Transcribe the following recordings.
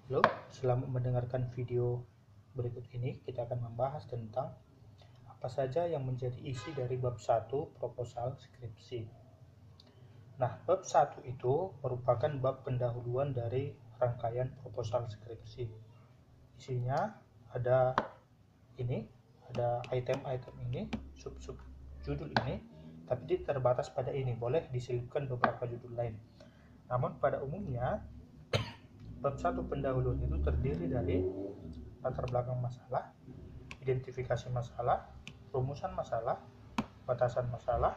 Halo, selamat mendengarkan video berikut ini. Kita akan membahas tentang apa saja yang menjadi isi dari bab 1 proposal skripsi. Nah, bab 1 itu merupakan bab pendahuluan dari rangkaian proposal skripsi. Isinya ada item-item ini, sub-sub judul ini, tapi terbatas pada ini. Boleh diselipkan beberapa judul lain. Namun pada umumnya bab 1 pendahuluan itu terdiri dari latar belakang masalah, identifikasi masalah, rumusan masalah, batasan masalah,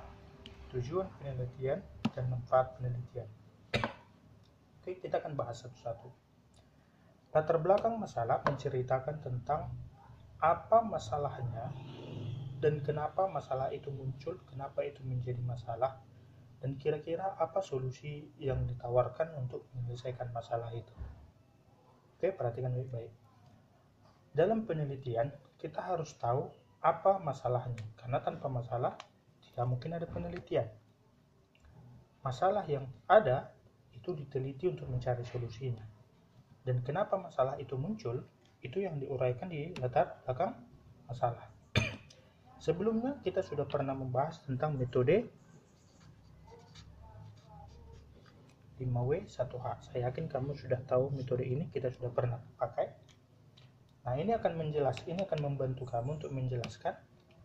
tujuan penelitian, dan manfaat penelitian. Oke, kita akan bahas satu-satu. Latar belakang masalah menceritakan tentang apa masalahnya dan kenapa masalah itu muncul, kenapa itu menjadi masalah, dan kira-kira apa solusi yang ditawarkan untuk menyelesaikan masalah itu. Oke, perhatikan baik-baik. Dalam penelitian, kita harus tahu apa masalahnya, karena tanpa masalah tidak mungkin ada penelitian. Masalah yang ada itu diteliti untuk mencari solusinya. Dan kenapa masalah itu muncul, itu yang diuraikan di latar belakang masalah. Sebelumnya kita sudah pernah membahas tentang metode 5W1H. Saya yakin kamu sudah tahu metode ini, kita sudah pernah pakai. Nah, ini akan membantu kamu untuk menjelaskan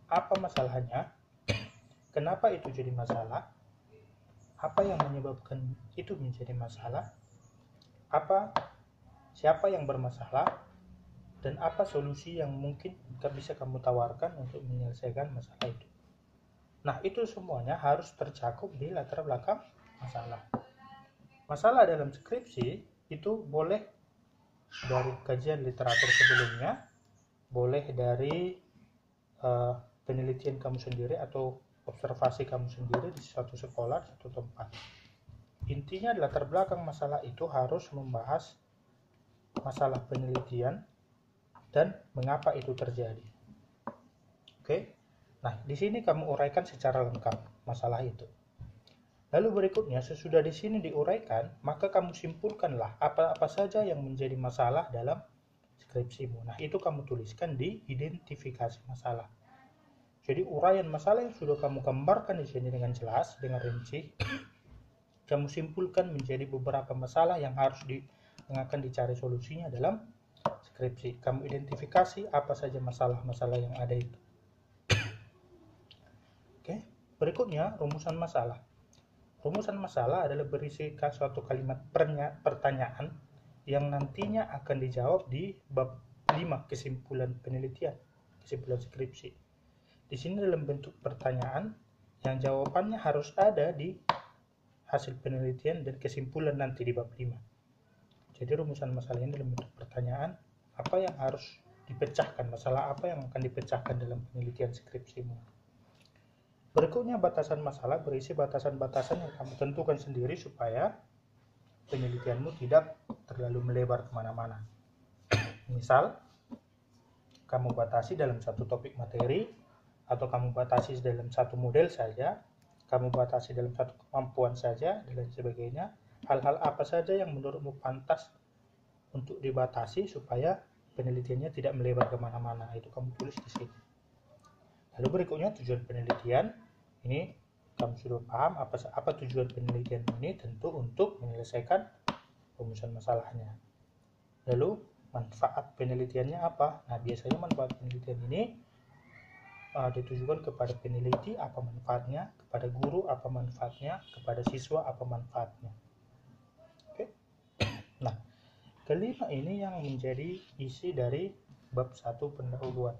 apa masalahnya, kenapa itu jadi masalah, apa yang menyebabkan itu menjadi masalah, siapa yang bermasalah, dan apa solusi yang mungkin bisa kamu tawarkan untuk menyelesaikan masalah itu. Nah, itu semuanya harus tercakup di latar belakang masalah. Masalah dalam skripsi itu boleh dari kajian literatur sebelumnya, boleh dari penelitian kamu sendiri atau observasi kamu sendiri di suatu sekolah, suatu tempat. Intinya latar belakang masalah itu harus membahas masalah penelitian dan mengapa itu terjadi. Oke. Nah, di sini kamu uraikan secara lengkap masalah itu. Lalu berikutnya, sesudah di sini diuraikan, maka kamu simpulkanlah apa saja yang menjadi masalah dalam skripsimu. Nah, itu kamu tuliskan di identifikasi masalah. Jadi uraian masalah yang sudah kamu gambarkan di sini dengan jelas, dengan rinci, kamu simpulkan menjadi beberapa masalah yang akan dicari solusinya dalam skripsi. Kamu identifikasi apa saja masalah-masalah yang ada itu. Oke, berikutnya rumusan masalah. Rumusan masalah adalah berisi suatu kalimat pertanyaan yang nantinya akan dijawab di bab 5 kesimpulan penelitian, kesimpulan skripsi. Di sini dalam bentuk pertanyaan yang jawabannya harus ada di hasil penelitian dan kesimpulan nanti di bab 5. Jadi rumusan masalah ini dalam bentuk pertanyaan, apa yang harus dipecahkan, masalah apa yang akan dipecahkan dalam penelitian skripsimu. Berikutnya batasan masalah berisi batasan-batasan yang kamu tentukan sendiri supaya penelitianmu tidak terlalu melebar kemana-mana. Misal, kamu batasi dalam satu topik materi, atau kamu batasi dalam satu model saja, kamu batasi dalam satu kemampuan saja, dan lain sebagainya. Hal-hal apa saja yang menurutmu pantas untuk dibatasi supaya penelitiannya tidak melebar kemana-mana, itu kamu tulis di sini. Lalu berikutnya tujuan penelitian. Ini kamu sudah paham apa tujuan penelitian ini, tentu untuk menyelesaikan rumusan masalahnya. Lalu manfaat penelitiannya apa? Nah, biasanya manfaat penelitian ini ditujukan kepada peneliti apa manfaatnya, kepada guru apa manfaatnya, kepada siswa apa manfaatnya. Oke. Nah, kelima ini yang menjadi isi dari bab 1 pendahuluan.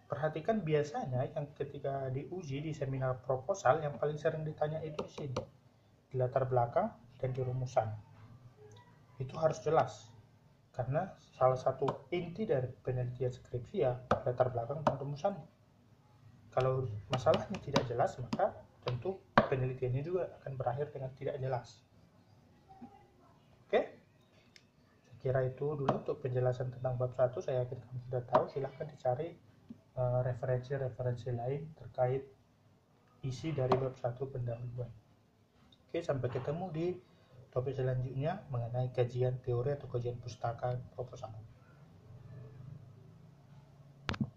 Perhatikan biasanya yang ketika diuji di seminar proposal yang paling sering ditanya itu di sini, di latar belakang dan di rumusan. Itu harus jelas, karena salah satu inti dari penelitian skripsi ya latar belakang dan rumusan. Kalau masalahnya tidak jelas, maka tentu penelitiannya juga akan berakhir dengan tidak jelas. Oke? Saya kira itu dulu untuk penjelasan tentang bab 1. Saya yakin kamu sudah tahu. Silahkan dicari referensi-referensi lain terkait isi dari bab 1 pendahuluan. Oke, sampai ketemu di Topik selanjutnya mengenai kajian teori atau kajian pustaka proposal.